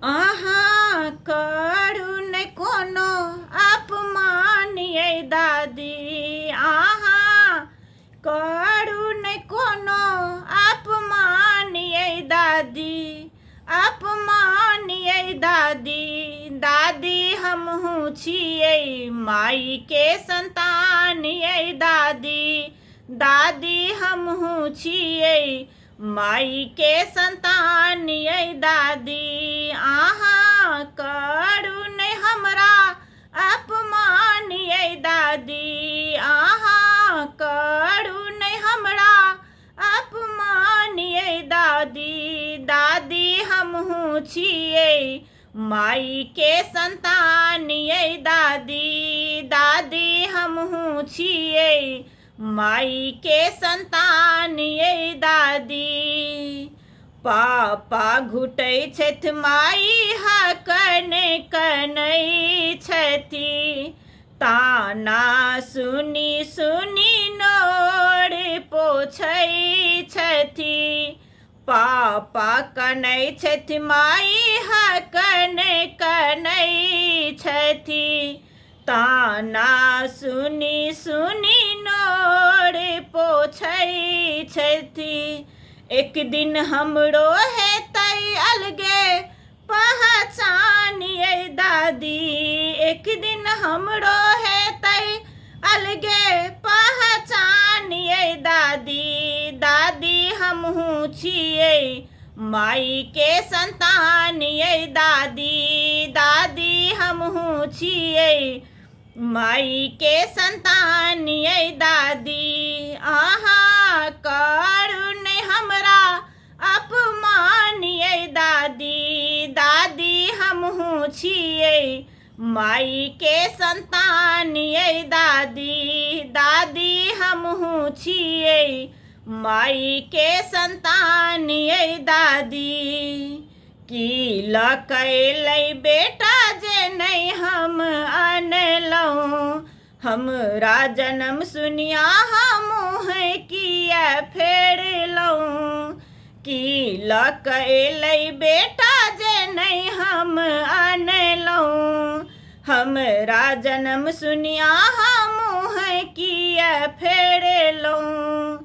अहाँ करू नहि कोनो अपमान यै दादी, अहाँ करू नहि कोनो अपमान यै दादी, अपमान यै दादी। दादी हमहूँ छियै मायके संतान यै दादी, दादी हमहूँ छियै मायके संतान यै दादी। अहाँ करू नहि हमरा अपमान यै दादी, अहाँ करू नहि हमरा अपमान यै दादी। दादी हमहूँ छियै मायके संतान यै दादी, दादी हमहूँ छियै मायके संतान यै दादी। पापा घुटै छथि माई हकने कनै छथि, ताना सुनी सुनी नोर पोछै छथि। पापा कनै छथि माई हकने कनै छथि, ताना सुनी सुनी नोर पोछै छथि। एक दिन हमरो हेतै अलगे पहचान यै दादी, एक दिन हमरो हेतै अलगे पहचान यै दादी। दादी हमहूँ छियै मायके संतान यै दादी, दादी हमहूँ छियै मायके संतान यै दादी। अहाँ करू नहि हमरा अपमान यै दादी, दादी हमहूँ छियै मायके संतान यै दादी, दादी हमहूँ छियै मायके संतान यै दादी। की लऽ अयलै बेटा जे नहि हम अनलहुँ, हमरा जनम सुनिया मुँह किया फेरलहुँ। की लऽ अयलै बेटा जे नहि हम अनलहुँ, हमरा जनम सुनिया मुँह किया फेरलहुँ।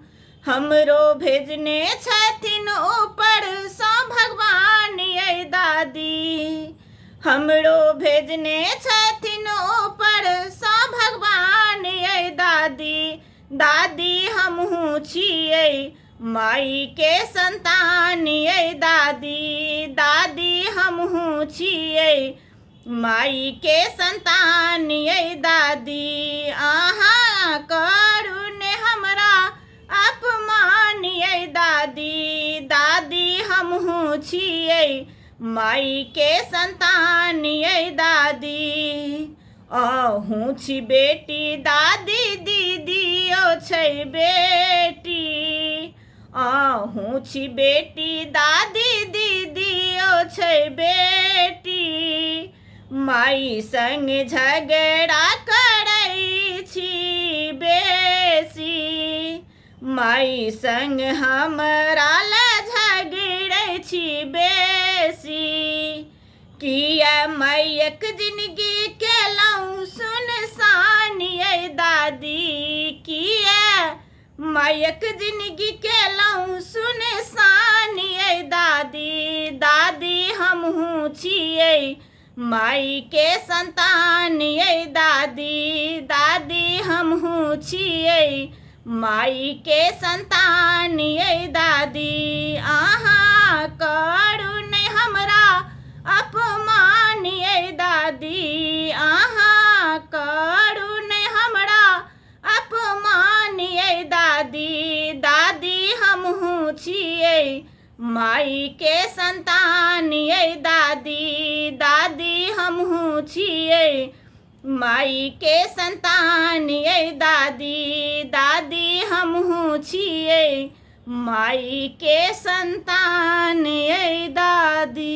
हमरो भेजने छथिन ऊपरसँ भगवान यै दादी, हमरो भेजने छथिन ऊपरसँ भगवान यै दादी। दादी हमहूँ छियै मायके संतान यै दादी, दादी हमहूँ छियै मायके संतान यै दादी। अहाँ करू नहि हमरा अपमान यै दादी, दादी हमहूँ छियै मायके संतान यै दादी। अहूँ छी बेटी दादी, दीदियो छै बेटी, अहूँ छी बेटी दादी, दीदियो छै बेटी। माई संग झगड़ा करै छी बेसी, माई संग हमरा लए झगड़ै छी बेसी। किया मायक जिंदगी केलहुँ सुनसान यै दादी, किया मायक जिंदगी केलहुँ सुनसान यै दादी। दादी हमहूँ छियै मायके संतान यै दादी, दादी हमहूँ छियै मायके संतान यै दादी। अहाँ करू नहि हमरा अपमान यै दादी, अहाँ करू नहि हमरा अपमान यै दादी। दादी हमहूँ छियै मायके संतान यै दादी, दादी हमहूँ छियै मायके संतान यै दादी, दादी हमहूँ छियै मायके संतान यै दादी।